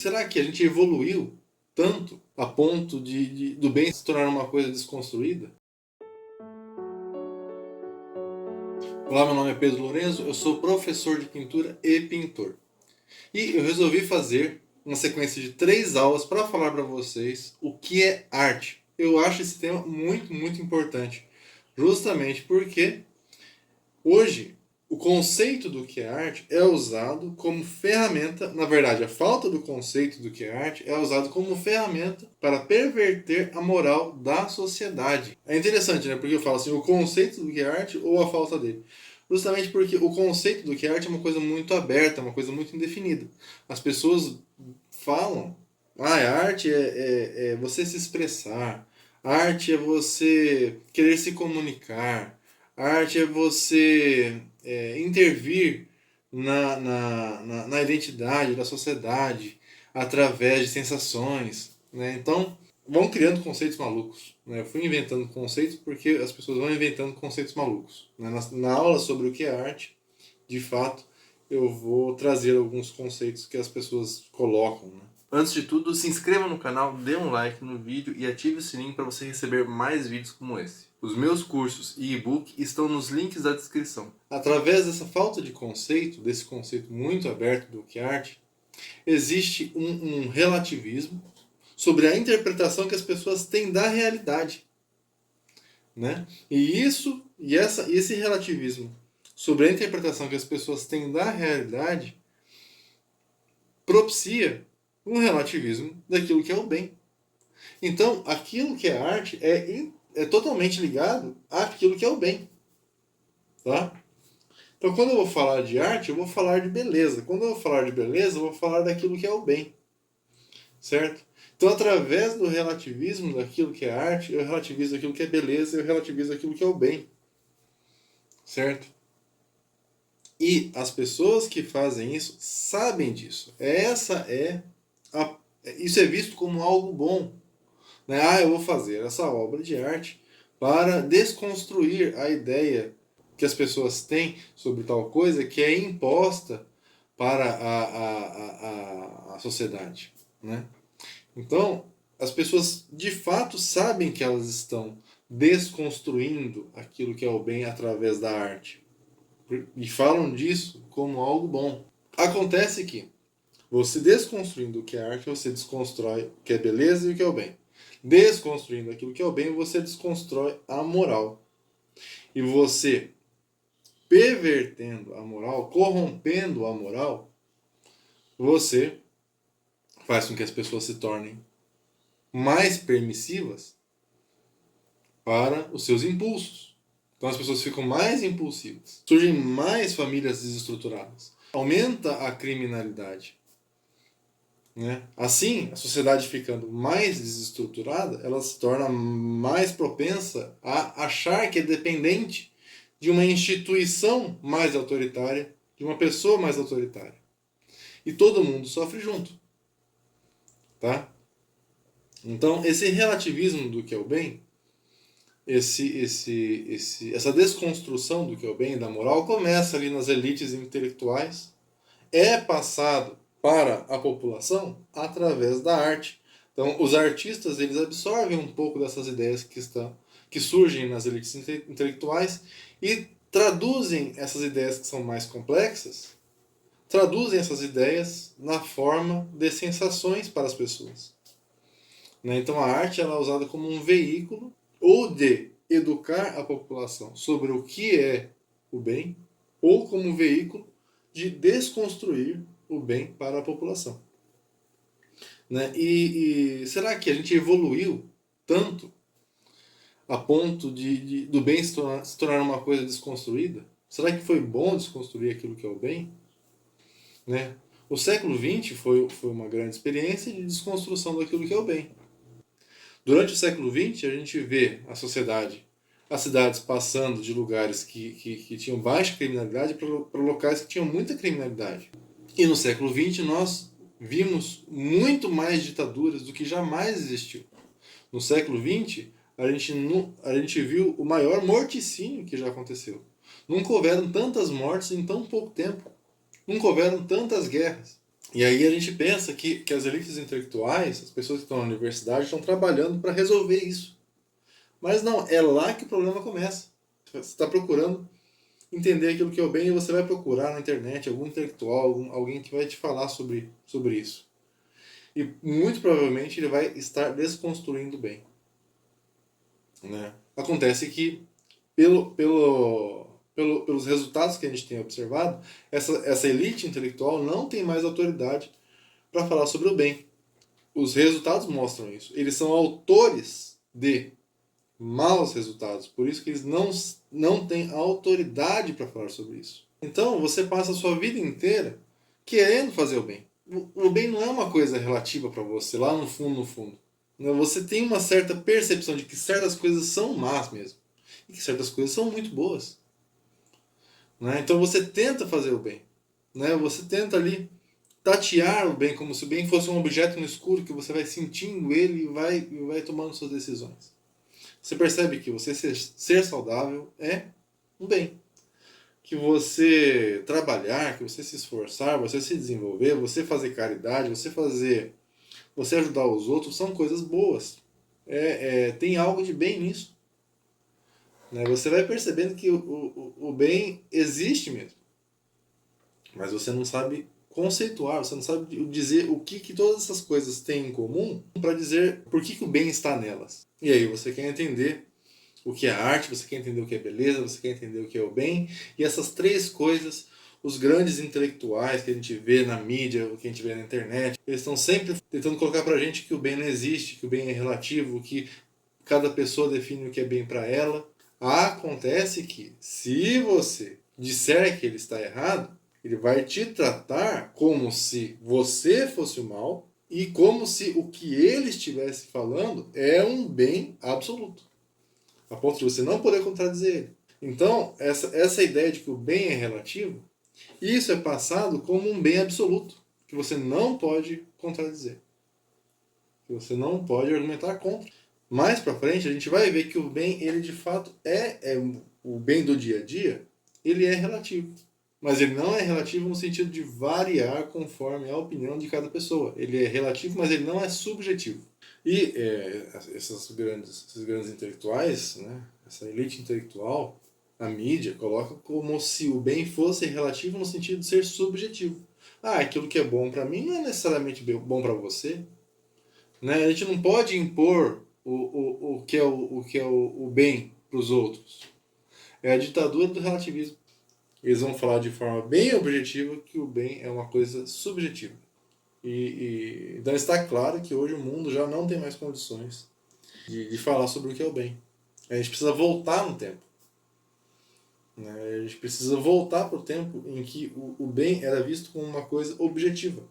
Será que a gente evoluiu tanto a ponto do bem se tornar uma coisa desconstruída? Olá, meu nome é Pedro Lorenzo, eu sou professor de pintura e pintor. E eu resolvi fazer uma sequência de 3 aulas para falar para vocês o que é arte. Eu acho esse tema muito, muito importante, justamente porque hoje o conceito do que é arte é usado como ferramenta, na verdade, a falta do conceito do que é arte é usado como ferramenta para perverter a moral da sociedade. É interessante, né? Porque eu falo assim, o conceito do que é arte ou a falta dele. Justamente porque o conceito do que é arte é uma coisa muito aberta, uma coisa muito indefinida. As pessoas falam, a arte é você se expressar, a arte é você querer se comunicar, a arte é você intervir na identidade da sociedade através de sensações, né? Então, vão criando conceitos malucos, né? Eu fui inventando conceitos porque as pessoas vão inventando conceitos malucos, né? Na aula sobre o que é arte, de fato, eu vou trazer alguns conceitos que as pessoas colocam, né? Antes de tudo, se inscreva no canal, dê um like no vídeo e ative o sininho para você receber mais vídeos como esse. Os meus cursos e e-book estão nos links da descrição. Através dessa falta de conceito, desse conceito muito aberto do que é arte, existe um relativismo sobre a interpretação que as pessoas têm da realidade, né? Esse relativismo sobre a interpretação que as pessoas têm da realidade propicia um relativismo daquilo que é o bem. Então, aquilo que é arte é totalmente ligado àquilo que é o bem. Tá? Então, quando eu vou falar de arte, eu vou falar de beleza. Quando eu vou falar de beleza, eu vou falar daquilo que é o bem. Certo? Então, através do relativismo daquilo que é arte, eu relativizo aquilo que é beleza, eu relativizo aquilo que é o bem. Certo? E as pessoas que fazem isso sabem disso. Isso é visto como algo bom. Né? Eu vou fazer essa obra de arte para desconstruir a ideia que as pessoas têm sobre tal coisa que é imposta para a sociedade. Né? Então, as pessoas de fato sabem que elas estão desconstruindo aquilo que é o bem através da arte. E falam disso como algo bom. Acontece que você desconstruindo o que é arte, você desconstrói o que é beleza e o que é o bem. Desconstruindo aquilo que é o bem, você desconstrói a moral. E você, pervertendo a moral, corrompendo a moral, você faz com que as pessoas se tornem mais permissivas para os seus impulsos. Então as pessoas ficam mais impulsivas. Surgem mais famílias desestruturadas. Aumenta a criminalidade. Né? Assim, a sociedade ficando mais desestruturada, ela se torna mais propensa a achar que é dependente de uma instituição mais autoritária, de uma pessoa mais autoritária. E todo mundo sofre junto. Tá? Então, esse relativismo do que é o bem, essa desconstrução do que é o bem e da moral começa ali nas elites intelectuais, é passado para a população através da arte. Então, os artistas eles absorvem um pouco dessas ideias que surgem nas elites intelectuais e traduzem essas ideias que são mais complexas, traduzem essas ideias na forma de sensações para as pessoas. Então, a arte ela é usada como um veículo ou de educar a população sobre o que é o bem, ou como um veículo de desconstruir o bem para a população. Né? E será que a gente evoluiu tanto a ponto do bem se tornar uma coisa desconstruída? Será que foi bom desconstruir aquilo que é o bem? Né? O século XX foi uma grande experiência de desconstrução daquilo que é o bem. Durante o século XX, a gente vê a sociedade, as cidades passando de lugares que tinham baixa criminalidade para locais que tinham muita criminalidade. E no século XX nós vimos muito mais ditaduras do que jamais existiu. No século XX a gente viu o maior morticínio que já aconteceu. Nunca houveram tantas mortes em tão pouco tempo. Nunca houveram tantas guerras. E aí a gente pensa que as elites intelectuais, as pessoas que estão na universidade, estão trabalhando para resolver isso. Mas não, é lá que o problema começa. Você está procurando entender aquilo que é o bem e você vai procurar na internet algum intelectual, alguém que vai te falar sobre isso. E muito provavelmente ele vai estar desconstruindo o bem. Né? Acontece que, pelos resultados que a gente tem observado, essa elite intelectual não tem mais autoridade para falar sobre o bem. Os resultados mostram isso. Eles são autores de maus resultados, por isso que eles não têm autoridade para falar sobre isso. Então você passa a sua vida inteira querendo fazer o bem. O bem não é uma coisa relativa para você, lá no fundo, no fundo. Você tem uma certa percepção de que certas coisas são más mesmo. E que certas coisas são muito boas. Né? Então você tenta fazer o bem. Né? Você tenta ali tatear o bem como se o bem fosse um objeto no escuro que você vai sentindo ele e vai tomando suas decisões. Você percebe que você ser saudável é um bem. Que você trabalhar, que você se esforçar, você se desenvolver, você fazer caridade, você ajudar os outros, são coisas boas. Tem algo de bem nisso. Né? Você vai percebendo que o bem existe mesmo. Mas você não sabe conceituar, você não sabe dizer o que todas essas coisas têm em comum para dizer por que o bem está nelas. E aí você quer entender o que é arte, você quer entender o que é beleza, você quer entender o que é o bem. E essas três coisas, os grandes intelectuais que a gente vê na mídia, o que a gente vê na internet, eles estão sempre tentando colocar pra gente que o bem não existe, que o bem é relativo, que cada pessoa define o que é bem para ela. Acontece que, se você disser que ele está errado, ele vai te tratar como se você fosse o mal e como se o que ele estivesse falando é um bem absoluto, a ponto de você não poder contradizer ele. Então, essa ideia de que o bem é relativo, isso é passado como um bem absoluto, que você não pode contradizer, que você não pode argumentar contra. Mais para frente, a gente vai ver que o bem, ele de fato é o bem do dia a dia, ele é relativo. Mas ele não é relativo no sentido de variar conforme a opinião de cada pessoa. Ele é relativo, mas ele não é subjetivo. E esses grandes intelectuais, né, essa elite intelectual, a mídia, coloca como se o bem fosse relativo no sentido de ser subjetivo. Aquilo que é bom para mim não é necessariamente bom para você. Né? A gente não pode impor o que é o bem para os outros. É a ditadura do relativismo. Eles vão falar de forma bem objetiva que o bem é uma coisa subjetiva. Então está claro que hoje o mundo já não tem mais condições de falar sobre o que é o bem. A gente precisa voltar no tempo. Né? A gente precisa voltar para o tempo em que o bem era visto como uma coisa objetiva.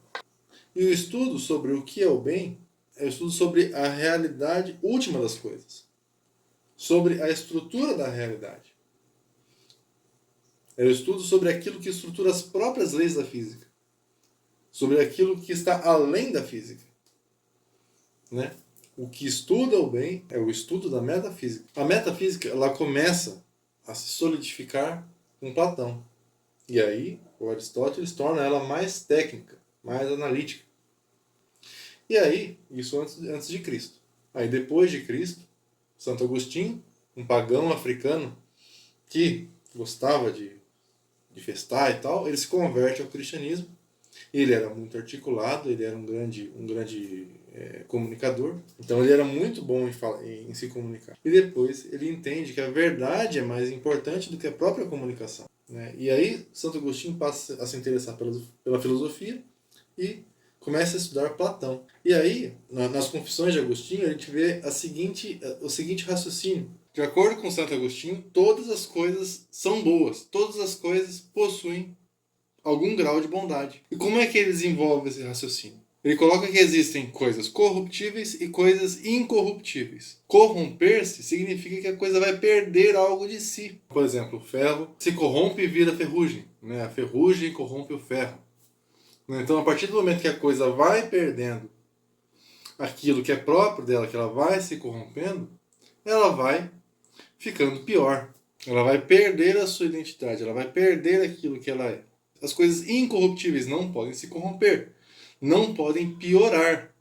E o estudo sobre o que é o bem é o estudo sobre a realidade última das coisas. Sobre a estrutura da realidade. É o estudo sobre aquilo que estrutura as próprias leis da física. Sobre aquilo que está além da física. Né? O que estuda o bem é o estudo da metafísica. A metafísica ela começa a se solidificar com Platão. E aí o Aristóteles torna ela mais técnica, mais analítica. E aí, isso antes de Cristo. Aí depois de Cristo, Santo Agostinho, um pagão africano que gostava de festar e tal, ele se converte ao cristianismo. Ele era muito articulado, ele era um grande comunicador, então ele era muito bom em se comunicar. E depois ele entende que a verdade é mais importante do que a própria comunicação. Né? E aí Santo Agostinho passa a se interessar pela filosofia e começa a estudar Platão. E aí, nas Confissões de Agostinho, a gente vê o seguinte raciocínio. De acordo com Santo Agostinho, todas as coisas são boas, todas as coisas possuem algum grau de bondade. E como é que ele desenvolve esse raciocínio? Ele coloca que existem coisas corruptíveis e coisas incorruptíveis. Corromper-se significa que a coisa vai perder algo de si. Por exemplo, o ferro se corrompe e vira ferrugem. Né? A ferrugem corrompe o ferro. Então, a partir do momento que a coisa vai perdendo aquilo que é próprio dela, que ela vai se corrompendo, ela vai ficando pior. Ela vai perder a sua identidade, ela vai perder aquilo que ela é. As coisas incorruptíveis não podem se corromper. não podem piorar.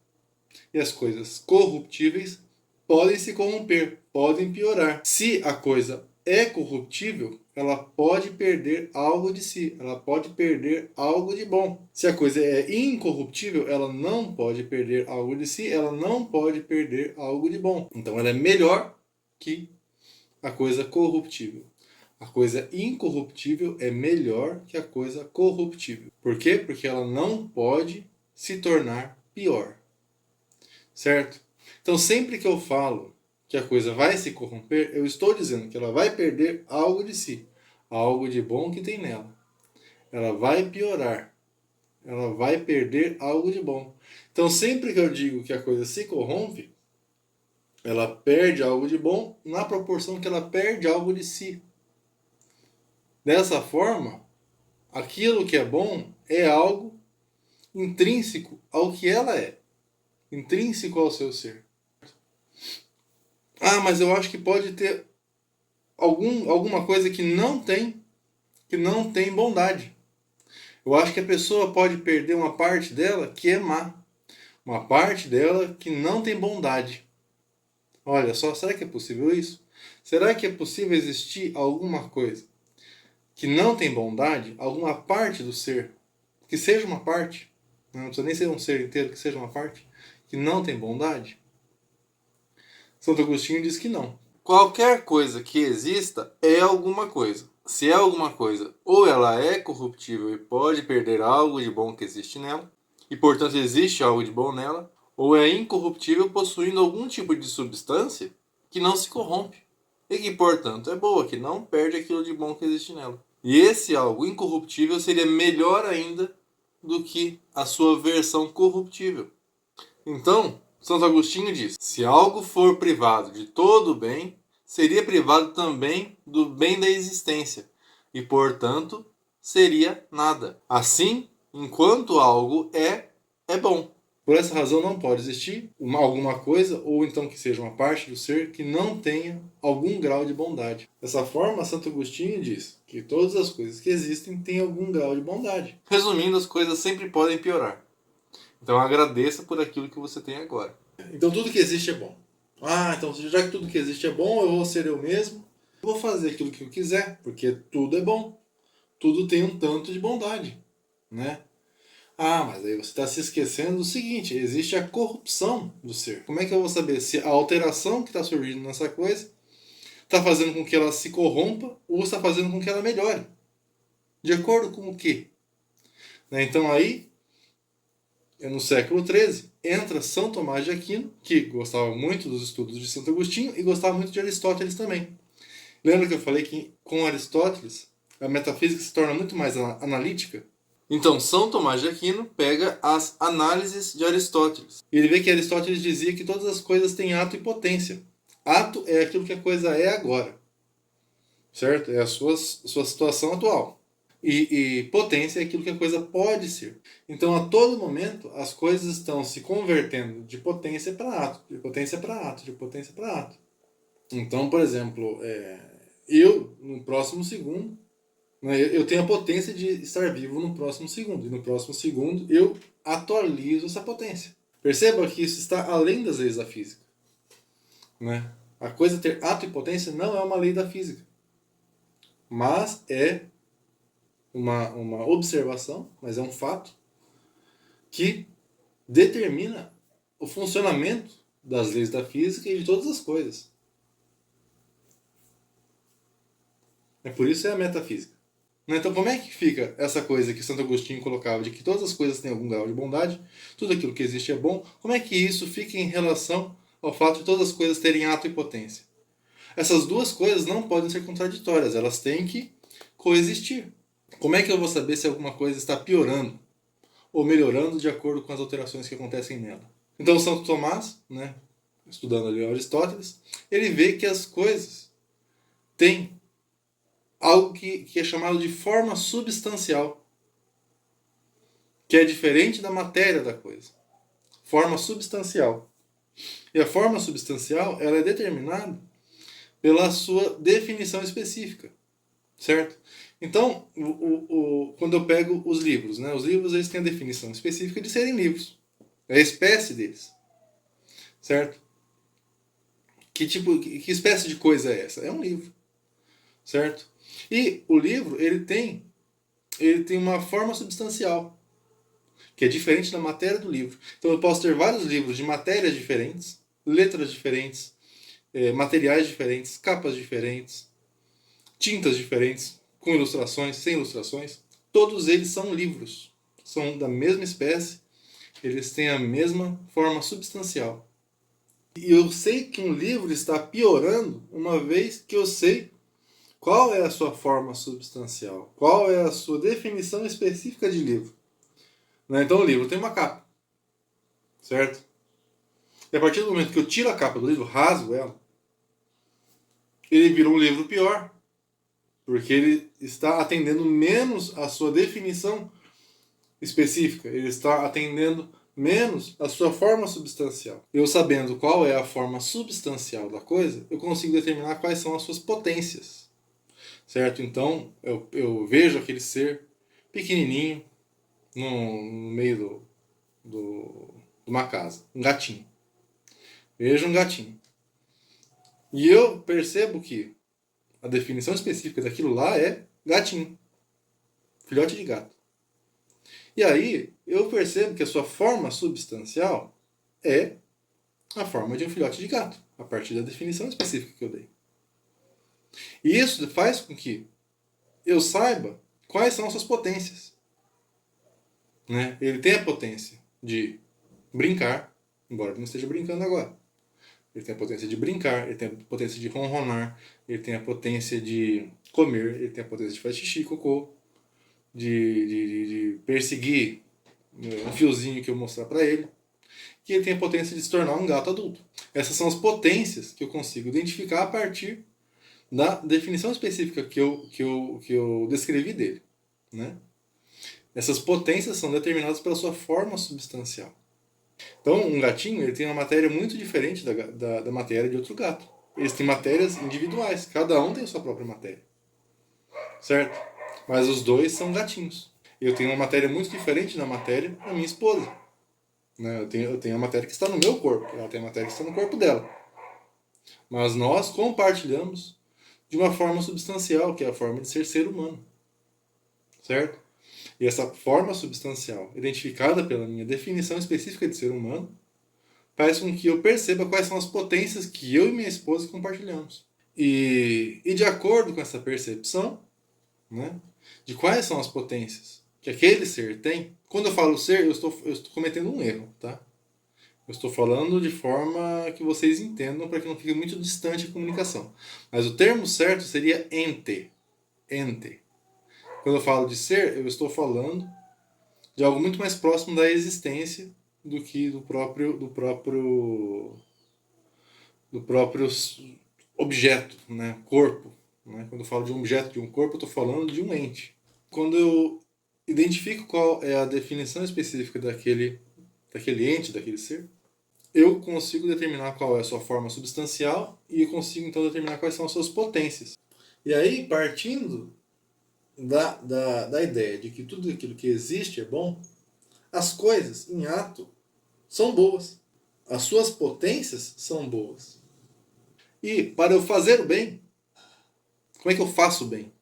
E as coisas corruptíveis podem se corromper, podem piorar. Se a coisa é corruptível, ela pode perder algo de si, ela pode perder algo de bom. Se a coisa é incorruptível, ela não pode perder algo de si, ela não pode perder algo de bom. Então ela é melhor que a coisa corruptível. A coisa incorruptível é melhor que a coisa corruptível. Por quê? Porque ela não pode se tornar pior. Certo? Então sempre que eu falo que a coisa vai se corromper, eu estou dizendo que ela vai perder algo de si, algo de bom que tem nela. Ela vai piorar, ela vai perder algo de bom. Então sempre que eu digo que a coisa se corrompe, ela perde algo de bom na proporção que ela perde algo de si. Dessa forma, aquilo que é bom é algo intrínseco ao que ela é, intrínseco ao seu ser. Ah, mas eu acho que pode ter alguma coisa que não tem bondade. Eu acho que a pessoa pode perder uma parte dela que é má, uma parte dela que não tem bondade. Olha só, será que é possível isso? Será que é possível existir alguma coisa que não tem bondade, alguma parte do ser, que seja uma parte, não precisa nem ser um ser inteiro, que seja uma parte, que não tem bondade? Santo Agostinho diz que não. Qualquer coisa que exista é alguma coisa. Se é alguma coisa, ou ela é corruptível e pode perder algo de bom que existe nela, e portanto existe algo de bom nela, ou é incorruptível possuindo algum tipo de substância que não se corrompe, e que portanto é boa, que não perde aquilo de bom que existe nela. E esse algo incorruptível seria melhor ainda do que a sua versão corruptível. Então, Santo Agostinho diz: se algo for privado de todo o bem, seria privado também do bem da existência, e portanto seria nada. Assim, enquanto algo é bom. Por essa razão não pode existir alguma coisa, ou então que seja uma parte do ser, que não tenha algum grau de bondade. Dessa forma, Santo Agostinho diz que todas as coisas que existem têm algum grau de bondade. Resumindo, as coisas sempre podem piorar. Então agradeça por aquilo que você tem agora. Então tudo que existe é bom. Ah, então já que tudo que existe é bom, eu vou ser eu mesmo. Eu vou fazer aquilo que eu quiser, porque tudo é bom. Tudo tem um tanto de bondade, né? Ah, mas aí você está se esquecendo do seguinte: existe a corrupção do ser. Como é que eu vou saber se a alteração que está surgindo nessa coisa está fazendo com que ela se corrompa ou está fazendo com que ela melhore? De acordo com o quê? Né? Então aí, no século XIII, entra São Tomás de Aquino, que gostava muito dos estudos de Santo Agostinho e gostava muito de Aristóteles também. Lembra que eu falei que com Aristóteles a metafísica se torna muito mais analítica? Então, São Tomás de Aquino pega as análises de Aristóteles. E ele vê que Aristóteles dizia que todas as coisas têm ato e potência. Ato é aquilo que a coisa é agora. Certo? É a sua situação atual. E potência é aquilo que a coisa pode ser. Então, a todo momento, as coisas estão se convertendo de potência para ato, de potência para ato, de potência para ato. Então, por exemplo, eu, no próximo segundo, eu tenho a potência de estar vivo no próximo segundo. E no próximo segundo eu atualizo essa potência. Perceba que isso está além das leis da física. Né? A coisa ter ato e potência não é uma lei da física. Mas é uma observação, mas é um fato, que determina o funcionamento das leis da física e de todas as coisas. Por isso é a metafísica. Então como é que fica essa coisa que Santo Agostinho colocava, de que todas as coisas têm algum grau de bondade, tudo aquilo que existe é bom? Como é que isso fica em relação ao fato de todas as coisas terem ato e potência? Essas duas coisas não podem ser contraditórias, elas têm que coexistir. Como é que eu vou saber se alguma coisa está piorando ou melhorando de acordo com as alterações que acontecem nela? Então Santo Tomás, estudando ali Aristóteles, ele vê que as coisas têm algo que é chamado de forma substancial, que é diferente da matéria da coisa. Forma substancial. E a forma substancial, ela é determinada pela sua definição específica, certo? Então, quando eu pego os livros, né? Os livros eles têm a definição específica de serem livros. É a espécie deles, certo? Que espécie de coisa é essa? É um livro, certo? E o livro ele tem uma forma substancial, que é diferente da matéria do livro. Então eu posso ter vários livros de matérias diferentes, letras diferentes, materiais diferentes, capas diferentes, tintas diferentes, com ilustrações, sem ilustrações. Todos eles são livros, são da mesma espécie, eles têm a mesma forma substancial. E eu sei que um livro está piorando uma vez que eu sei qual é a sua forma substancial, qual é a sua definição específica de livro. Então o livro tem uma capa, certo? E a partir do momento que eu tiro a capa do livro, rasgo ela, ele vira um livro pior, porque ele está atendendo menos a sua definição específica, ele está atendendo menos a sua forma substancial. Eu sabendo qual é a forma substancial da coisa, eu consigo determinar quais são as suas potências, certo? Então eu vejo aquele ser pequenininho no meio de uma casa, um gatinho. Vejo um gatinho. E eu percebo que a definição específica daquilo lá é gatinho, filhote de gato. E aí eu percebo que a sua forma substancial é a forma de um filhote de gato, a partir da definição específica que eu dei. E isso faz com que eu saiba quais são as suas potências. Ele tem a potência de brincar, embora ele não esteja brincando agora. Ele tem a potência de brincar, ele tem a potência de ronronar, ele tem a potência de comer, ele tem a potência de fazer xixi, cocô, de perseguir um fiozinho que eu mostrar para ele, que ele tem a potência de se tornar um gato adulto. Essas são as potências que eu consigo identificar a partir da definição específica que eu descrevi dele. Né? Essas potências são determinadas pela sua forma substancial. Então, um gatinho ele tem uma matéria muito diferente da matéria de outro gato. Eles têm matérias individuais, cada um tem a sua própria matéria. Certo? Mas os dois são gatinhos. Eu tenho uma matéria muito diferente da matéria da minha esposa. Eu tenho a matéria que está no meu corpo, ela tem a matéria que está no corpo dela. Mas nós compartilhamos de uma forma substancial, que é a forma de ser humano. Certo? E essa forma substancial, identificada pela minha definição específica de ser humano, faz com que eu perceba quais são as potências que eu e minha esposa compartilhamos. E de acordo com essa percepção, né, de quais são as potências que aquele ser tem, quando eu falo ser, eu estou cometendo um erro, tá? Eu estou falando de forma que vocês entendam para que não fique muito distante a comunicação. Mas o termo certo seria ente. Ente. Quando eu falo de ser, eu estou falando de algo muito mais próximo da existência do que do próprio objeto, né? Corpo. Né? Quando eu falo de um objeto, de um corpo, eu estou falando de um ente. Quando eu identifico qual é a definição específica daquele ente, daquele ser, eu consigo determinar qual é a sua forma substancial e eu consigo então determinar quais são as suas potências. E aí, partindo da ideia de que tudo aquilo que existe é bom, as coisas em ato são boas. As suas potências são boas. E para eu fazer o bem, como é que eu faço o bem?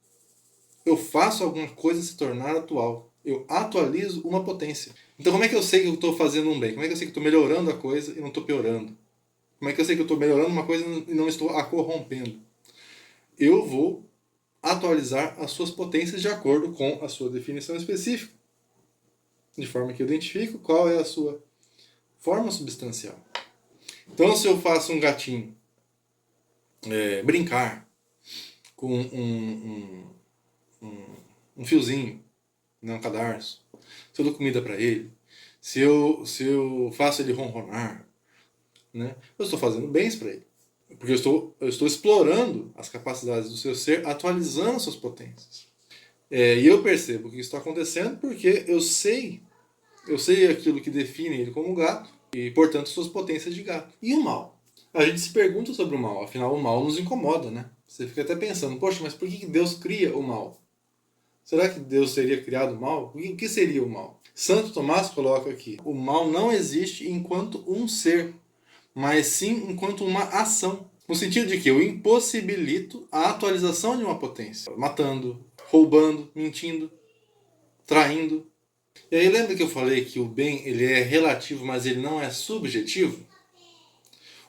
Eu faço alguma coisa se tornar atual. Eu atualizo uma potência. Então como é que eu sei que eu estou fazendo um bem? Como é que eu sei que estou melhorando a coisa e não estou piorando? Como é que eu sei que eu estou melhorando uma coisa e não estou a corrompendo? Eu vou atualizar as suas potências de acordo com a sua definição específica. De forma que eu identifico qual é a sua forma substancial. Então se eu faço um gatinho brincar com um fiozinho, um cadarço, se eu dou comida para ele, se eu faço ele ronronar, né, eu estou fazendo bens para ele. Porque eu estou explorando as capacidades do seu ser, atualizando suas potências. E eu percebo que isso está acontecendo porque eu sei aquilo que define ele como gato e, portanto, suas potências de gato. E o mal? A gente se pergunta sobre o mal, afinal o mal nos incomoda, né? Você fica até pensando, poxa, mas por que Deus cria o mal? Será que Deus teria criado o mal? O que seria o mal? Santo Tomás coloca aqui: o mal não existe enquanto um ser, mas sim enquanto uma ação. No sentido de que eu impossibilito a atualização de uma potência, matando, roubando, mentindo, traindo. E aí lembra que eu falei que o bem ele é relativo, mas ele não é subjetivo?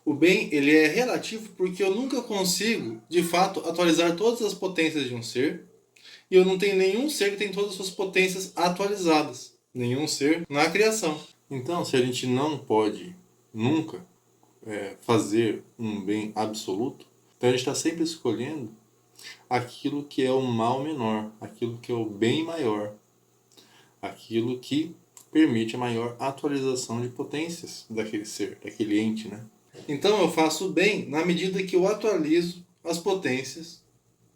O bem ele é relativo porque eu nunca consigo, de fato, atualizar todas as potências de um ser, e eu não tenho nenhum ser que tem todas as suas potências atualizadas. Nenhum ser na criação. Então, se a gente não pode nunca fazer um bem absoluto, então a gente está sempre escolhendo aquilo que é o mal menor, aquilo que é o bem maior, aquilo que permite a maior atualização de potências daquele ser, daquele ente, né? Então eu faço bem na medida que eu atualizo as potências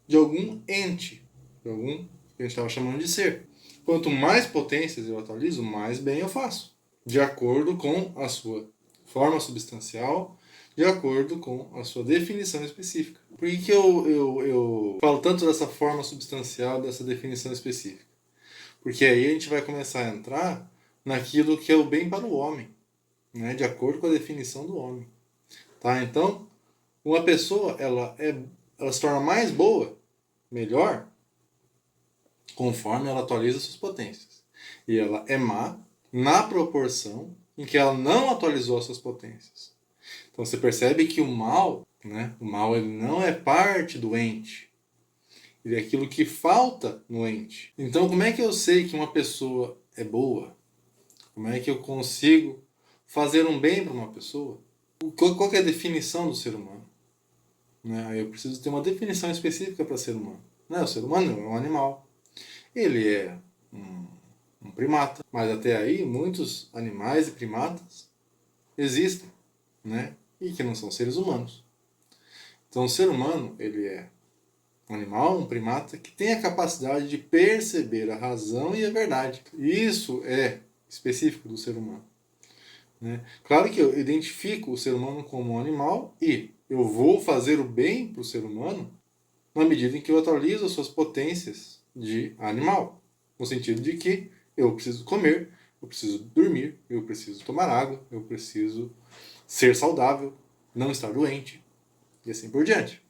de algum ente, de algum que a gente estava chamando de ser. Quanto mais potências eu atualizo, mais bem eu faço, de acordo com a sua forma substancial, de acordo com a sua definição específica. Por que eu falo tanto dessa forma substancial, dessa definição específica? Porque aí a gente vai começar a entrar naquilo que é o bem para o homem, né? De acordo com a definição do homem. Tá? Então, uma pessoa ela se torna mais boa, melhor, conforme ela atualiza suas potências. E ela é má na proporção em que ela não atualizou as suas potências. Então você percebe que o mal, né? O mal ele não é parte do ente. Ele é aquilo que falta no ente. Então como é que eu sei que uma pessoa é boa? Como é que eu consigo fazer um bem para uma pessoa? Qual que é a definição do ser humano? Né? Eu preciso ter uma definição específica para ser humano. Não, o ser humano é um animal. Ele é um primata. Mas até aí, muitos animais e primatas existem, né? E que não são seres humanos. Então, o ser humano, ele é um animal, um primata, que tem a capacidade de perceber a razão e a verdade. Isso é específico do ser humano. Né? Claro que eu identifico o ser humano como um animal e eu vou fazer o bem para o ser humano na medida em que eu atualizo as suas potências de animal. No sentido de que eu preciso comer, eu preciso dormir, eu preciso tomar água, eu preciso ser saudável, não estar doente e assim por diante.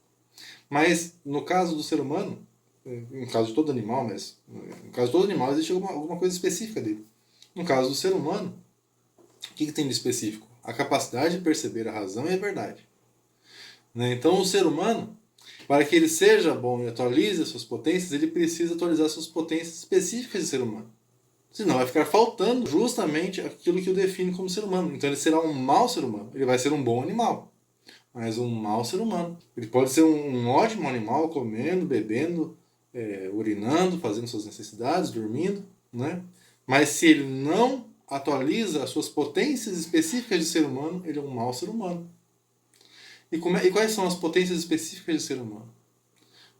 Mas no caso do ser humano, no caso de todo animal, mas no caso de todo animal existe alguma coisa específica dele. No caso do ser humano, o que tem de específico? A capacidade de perceber a razão e a verdade. Né? Então o ser humano, para que ele seja bom e atualize as suas potências, ele precisa atualizar suas potências específicas de ser humano. Senão vai ficar faltando justamente aquilo que o define como ser humano. Então ele será um mau ser humano. Ele vai ser um bom animal, mas um mau ser humano. Ele pode ser um ótimo animal, comendo, bebendo, urinando, fazendo suas necessidades, dormindo, né? Mas se ele não atualiza as suas potências específicas de ser humano, ele é um mau ser humano. E quais são as potências específicas de ser humano?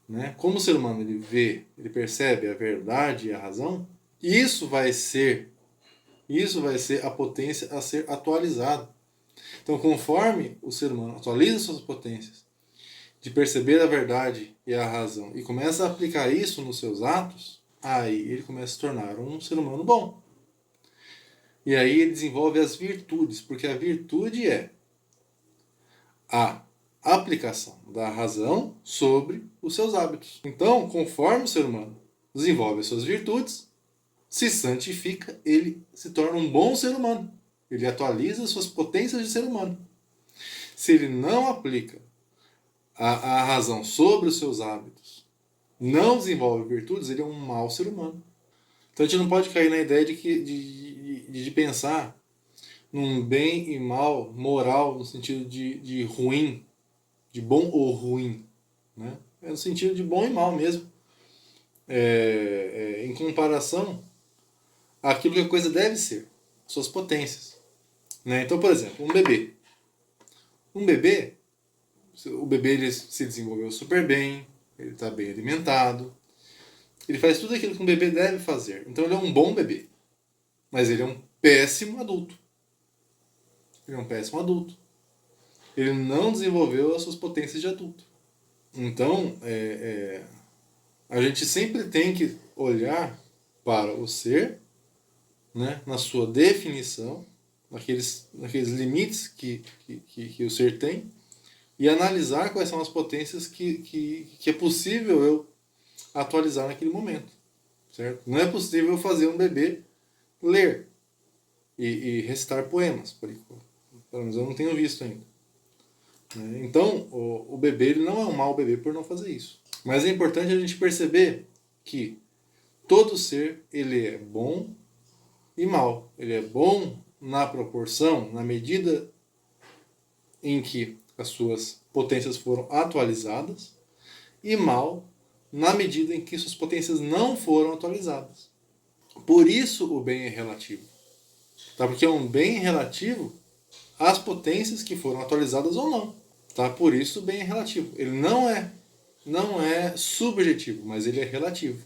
Né? Como o ser humano ele vê, ele percebe a verdade e a razão, isso vai ser a potência a ser atualizada. Então, conforme o ser humano atualiza suas potências de perceber a verdade e a razão e começa a aplicar isso nos seus atos, aí ele começa a se tornar um ser humano bom. E aí ele desenvolve as virtudes, porque a virtude é a aplicação da razão sobre os seus hábitos. Então, conforme o ser humano desenvolve as suas virtudes, se santifica, ele se torna um bom ser humano. Ele atualiza as suas potências de ser humano. Se ele não aplica a razão sobre os seus hábitos, não desenvolve virtudes, ele é um mau ser humano. Então a gente não pode cair na ideia de pensar num bem e mal moral no sentido de ruim, de bom ou ruim. Né? É no sentido de bom e mal mesmo. Em comparação àquilo que a coisa deve ser, suas potências. Né? Então, por exemplo, um bebê. O bebê ele se desenvolveu super bem, ele está bem alimentado, ele faz tudo aquilo que um bebê deve fazer. Então ele é um bom bebê, mas ele é um péssimo adulto. Ele é um péssimo adulto. Ele não desenvolveu as suas potências de adulto. Então, a gente sempre tem que olhar para o ser, né, na sua definição, naqueles limites que o ser tem, e analisar quais são as potências que é possível eu atualizar naquele momento. Certo? Não é possível eu fazer um bebê ler e recitar poemas, por enquanto. Pelo menos eu não tenho visto ainda. Então, o bebê ele não é um mau bebê por não fazer isso. Mas é importante a gente perceber que todo ser ele é bom e mal. Ele é bom na proporção, na medida em que as suas potências foram atualizadas, e mal na medida em que suas potências não foram atualizadas. Por isso o bem é relativo. Tá? Porque é um bem relativo às potências que foram atualizadas ou não. Tá? Por isso o bem é relativo. Ele não é subjetivo, mas ele é relativo.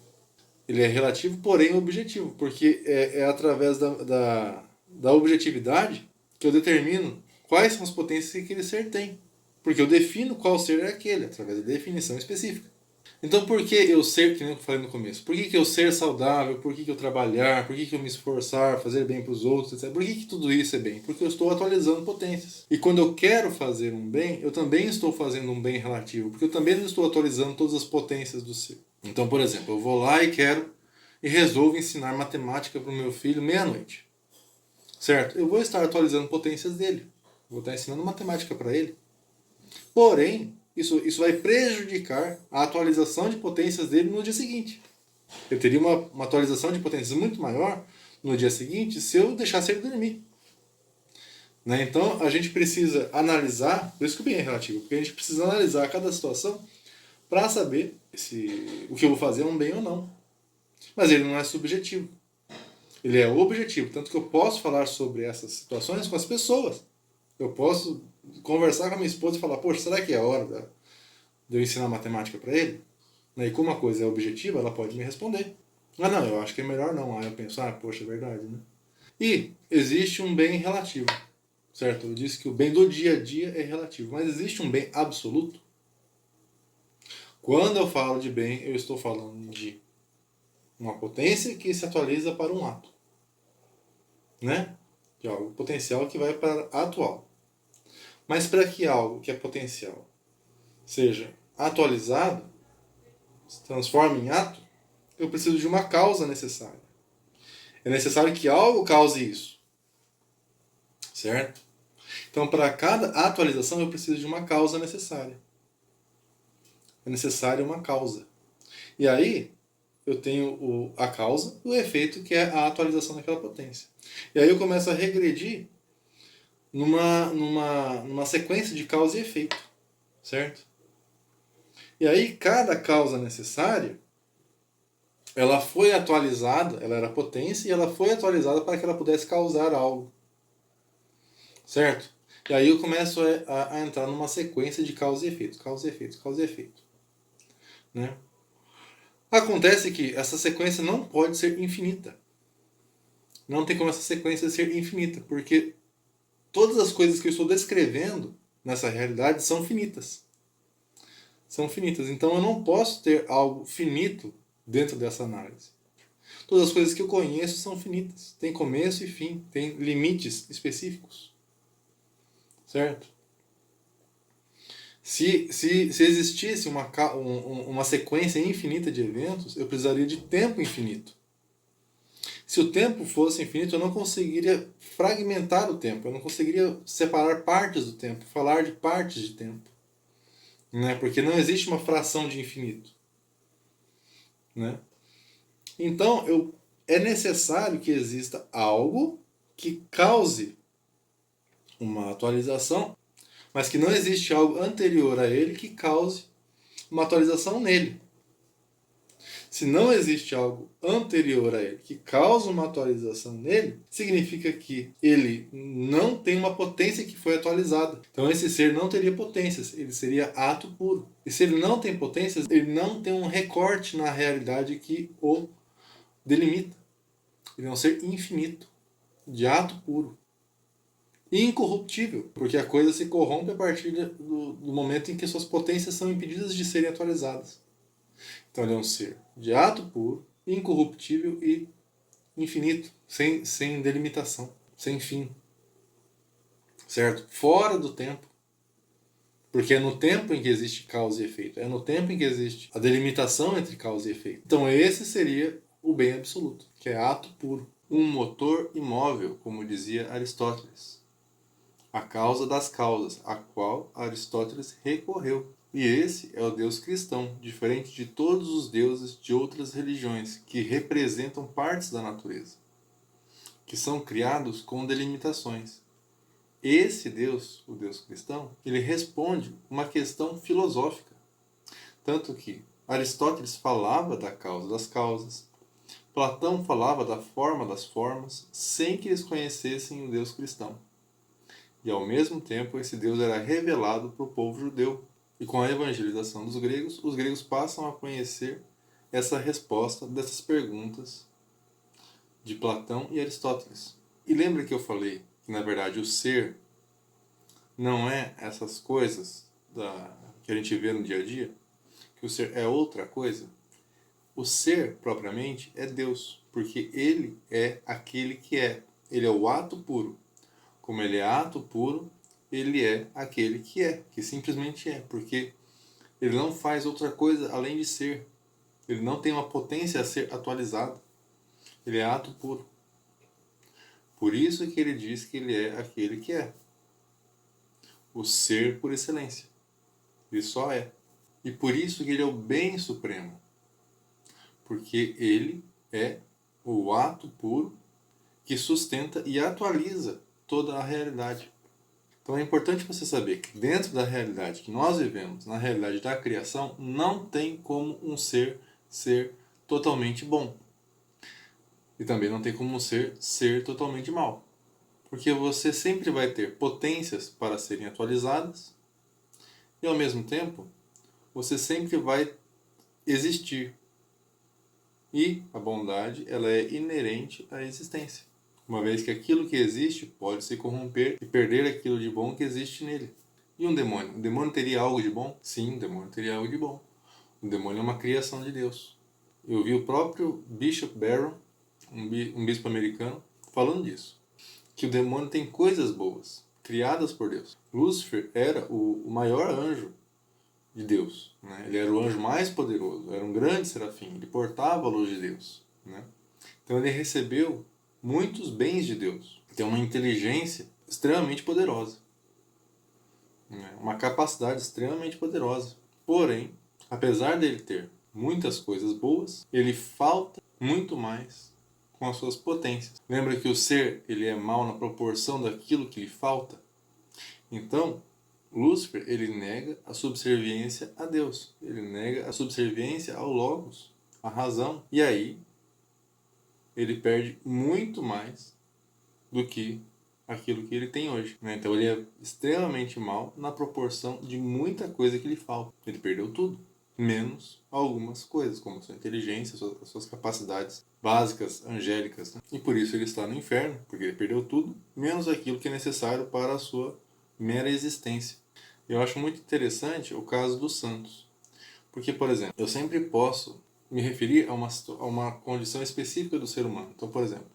Ele é relativo, porém objetivo, porque é através da objetividade que eu determino quais são as potências que aquele ser tem. Porque eu defino qual ser é aquele, através da definição específica. Então, por que eu ser, que nem eu falei no começo, por que eu ser saudável, por que eu trabalhar, por que eu me esforçar, fazer bem para os outros, etc. Por que tudo isso é bem? Porque eu estou atualizando potências. E quando eu quero fazer um bem, eu também estou fazendo um bem relativo, porque eu também não estou atualizando todas as potências do ser. Então, por exemplo, eu vou lá e resolvo ensinar matemática para o meu filho meia-noite. Certo? Eu vou estar atualizando potências dele. Vou estar ensinando matemática para ele. Porém, isso vai prejudicar a atualização de potências dele no dia seguinte. Eu teria uma atualização de potências muito maior no dia seguinte se eu deixasse ele dormir. Né? Então, a gente precisa analisar, por isso que o bem é relativo, porque a gente precisa analisar cada situação para saber se o que eu vou fazer é um bem ou não. Mas ele não é subjetivo. Ele é objetivo. Tanto que eu posso falar sobre essas situações com as pessoas. Eu posso conversar com a minha esposa e falar, poxa, será que é a hora de eu ensinar matemática para ele? E como a coisa é objetiva, ela pode me responder. Ah, não, eu acho que é melhor não. Aí eu penso, poxa, é verdade, né? E existe um bem relativo, certo? Eu disse que o bem do dia a dia é relativo, mas existe um bem absoluto? Quando eu falo de bem, eu estou falando de uma potência que se atualiza para um ato, né? De algo potencial que vai para atual. Mas para que algo que é potencial seja atualizado, se transforme em ato, eu preciso de uma causa necessária. É necessário que algo cause isso. Certo? Então, para cada atualização, eu preciso de uma causa necessária. É necessária uma causa. E aí, eu tenho a causa e o efeito, que é a atualização daquela potência. E aí eu começo a regredir numa sequência de causa e efeito. Certo? E aí, cada causa necessária, ela foi atualizada, ela era potência, e ela foi atualizada para que ela pudesse causar algo. Certo? E aí eu começo a entrar numa sequência de causa e efeito, causa e efeito, causa e efeito. Né? Acontece que essa sequência não pode ser infinita. Não tem como essa sequência ser infinita, porque todas as coisas que eu estou descrevendo nessa realidade são finitas. São finitas. Então eu não posso ter algo finito dentro dessa análise. Todas as coisas que eu conheço são finitas. Tem começo e fim. Tem limites específicos. Certo? Se existisse uma sequência infinita de eventos, eu precisaria de tempo infinito. Se o tempo fosse infinito, eu não conseguiria fragmentar o tempo. Eu não conseguiria separar partes do tempo, falar de partes de tempo. Né? Porque não existe uma fração de infinito. Né? Então, é necessário que exista algo que cause uma atualização, mas que não existe algo anterior a ele que cause uma atualização nele. Se não existe algo anterior a ele que cause uma atualização nele, significa que ele não tem uma potência que foi atualizada. Então esse ser não teria potências, ele seria ato puro. E se ele não tem potências, ele não tem um recorte na realidade que o delimita. Ele é um ser infinito, de ato puro. Incorruptível, porque a coisa se corrompe a partir do momento em que suas potências são impedidas de serem atualizadas. Então ele é um ser de ato puro, incorruptível e infinito, sem delimitação, sem fim, certo? Fora do tempo, porque é no tempo em que existe causa e efeito, é no tempo em que existe a delimitação entre causa e efeito. Então esse seria o bem absoluto, que é ato puro, um motor imóvel, como dizia Aristóteles, a causa das causas, a qual Aristóteles recorreu. E esse é o Deus cristão, diferente de todos os deuses de outras religiões, que representam partes da natureza, que são criados com delimitações. Esse Deus, o Deus cristão, ele responde uma questão filosófica. Tanto que Aristóteles falava da causa das causas, Platão falava da forma das formas, sem que eles conhecessem o Deus cristão. E ao mesmo tempo esse Deus era revelado para o povo judeu. E com a evangelização dos gregos, os gregos passam a conhecer essa resposta dessas perguntas de Platão e Aristóteles. E lembra que eu falei que, na verdade, o ser não é essas coisas que a gente vê no dia a dia? Que o ser é outra coisa? O ser, propriamente, é Deus, porque ele é aquele que é. Ele é o ato puro. Como ele é ato puro, ele é aquele que simplesmente é, porque ele não faz outra coisa além de ser. Ele não tem uma potência a ser atualizada. Ele é ato puro. Por isso que ele diz que ele é aquele que é. O ser por excelência. Ele só é. E por isso que ele é o bem supremo. Porque ele é o ato puro que sustenta e atualiza toda a realidade. Então é importante você saber que dentro da realidade que nós vivemos, na realidade da criação, não tem como um ser totalmente bom. E também não tem como um ser totalmente mal. Porque você sempre vai ter potências para serem atualizadas e ao mesmo tempo você sempre vai existir. E a bondade, ela é inerente à existência. Uma vez que aquilo que existe pode se corromper e perder aquilo de bom que existe nele. E um demônio? O demônio teria algo de bom? Sim, o demônio teria algo de bom. O demônio é uma criação de Deus. Eu vi o próprio Bishop Barron, um bispo americano, falando disso. Que o demônio tem coisas boas, criadas por Deus. Lúcifer era o maior anjo de Deus. Né? Ele era o anjo mais poderoso, era um grande serafim, ele portava a luz de Deus. Né? Então ele recebeu muitos bens de Deus. Tem uma inteligência extremamente poderosa. Né? Uma capacidade extremamente poderosa. Porém, apesar dele ter muitas coisas boas, ele falta muito mais com as suas potências. Lembra que o ser ele é mau na proporção daquilo que lhe falta? Então, Lúcifer ele nega a subserviência a Deus. Ele nega a subserviência ao Logos, à razão. E aí, ele perde muito mais do que aquilo que ele tem hoje. Né? Então ele é extremamente mal na proporção de muita coisa que lhe falta. Ele perdeu tudo, menos algumas coisas, como sua inteligência, suas capacidades básicas, angélicas. Né? E por isso ele está no inferno, porque ele perdeu tudo, menos aquilo que é necessário para a sua mera existência. Eu acho muito interessante o caso dos santos. Porque, por exemplo, eu sempre posso me referir a uma condição específica do ser humano. Então, por exemplo,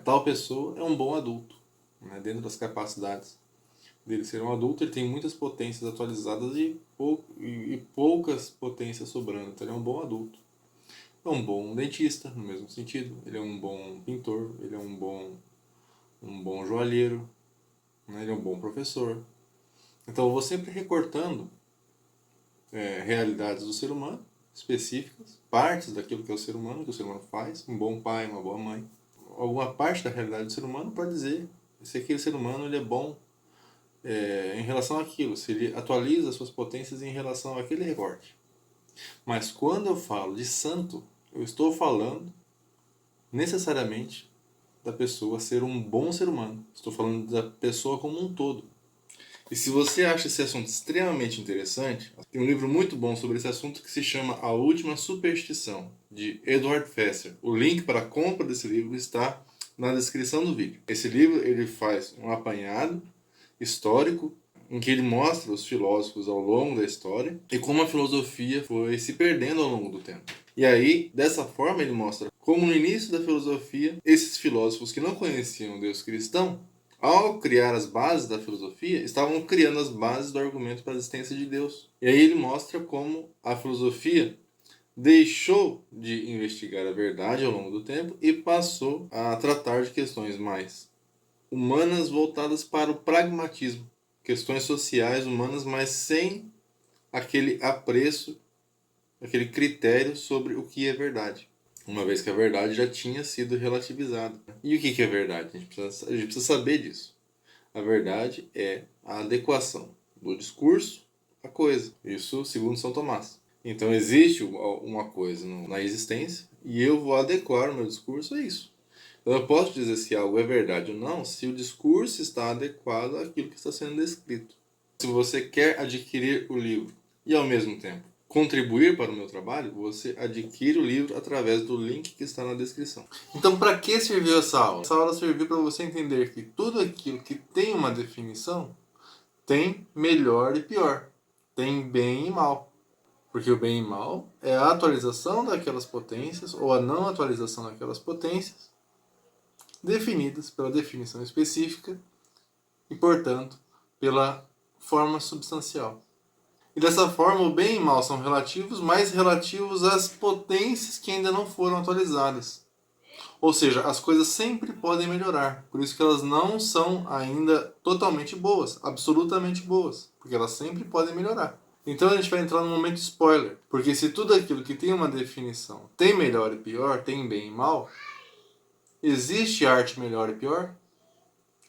tal pessoa é um bom adulto, né? Dentro das capacidades dele ser um adulto, ele tem muitas potências atualizadas e poucas potências sobrando, então ele é um bom adulto. É um bom dentista, no mesmo sentido, ele é um bom pintor, ele é um bom joalheiro, né? Ele é um bom professor. Então eu vou sempre recortando realidades do ser humano, específicas, partes daquilo que é o ser humano, que o ser humano faz, um bom pai, uma boa mãe. Alguma parte da realidade do ser humano pode dizer se aquele ser humano ele é bom em relação àquilo, se ele atualiza suas potências em relação àquele recorte. Mas quando eu falo de santo, eu estou falando necessariamente da pessoa ser um bom ser humano. Estou falando da pessoa como um todo. E se você acha esse assunto extremamente interessante, tem um livro muito bom sobre esse assunto que se chama A Última Superstição, de Edward Fesser. O link para a compra desse livro está na descrição do vídeo. Esse livro ele faz um apanhado histórico, em que ele mostra os filósofos ao longo da história e como a filosofia foi se perdendo ao longo do tempo. E aí, dessa forma, ele mostra como no início da filosofia, esses filósofos que não conheciam o Deus cristão, ao criar as bases da filosofia, estavam criando as bases do argumento para a existência de Deus. E aí ele mostra como a filosofia deixou de investigar a verdade ao longo do tempo e passou a tratar de questões mais humanas voltadas para o pragmatismo, questões sociais humanas, mas sem aquele apreço, aquele critério sobre o que é verdade, uma vez que a verdade já tinha sido relativizada. E o que é verdade? A gente precisa saber disso. A verdade é a adequação do discurso à coisa. Isso segundo São Tomás. Então existe uma coisa na existência e eu vou adequar o meu discurso a isso. Então eu posso dizer se algo é verdade ou não se o discurso está adequado àquilo que está sendo descrito. Se você quer adquirir o livro e ao mesmo tempo contribuir para o meu trabalho, você adquire o livro através do link que está na descrição. Então, para que serviu essa aula? Essa aula serviu para você entender que tudo aquilo que tem uma definição tem melhor e pior, tem bem e mal. Porque o bem e mal é a atualização daquelas potências ou a não atualização daquelas potências definidas pela definição específica e, portanto, pela forma substancial. E dessa forma, o bem e o mal são relativos, mas relativos às potências que ainda não foram atualizadas. Ou seja, as coisas sempre podem melhorar. Por isso que elas não são ainda totalmente boas, absolutamente boas. Porque elas sempre podem melhorar. Então a gente vai entrar no momento spoiler. Porque se tudo aquilo que tem uma definição tem melhor e pior, tem bem e mal, existe arte melhor e pior?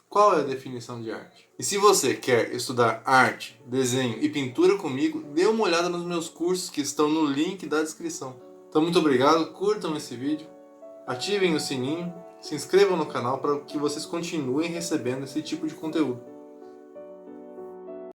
Qual é a definição de arte? E se você quer estudar arte, desenho e pintura comigo, dê uma olhada nos meus cursos que estão no link da descrição. Então muito obrigado, curtam esse vídeo, ativem o sininho, se inscrevam no canal para que vocês continuem recebendo esse tipo de conteúdo.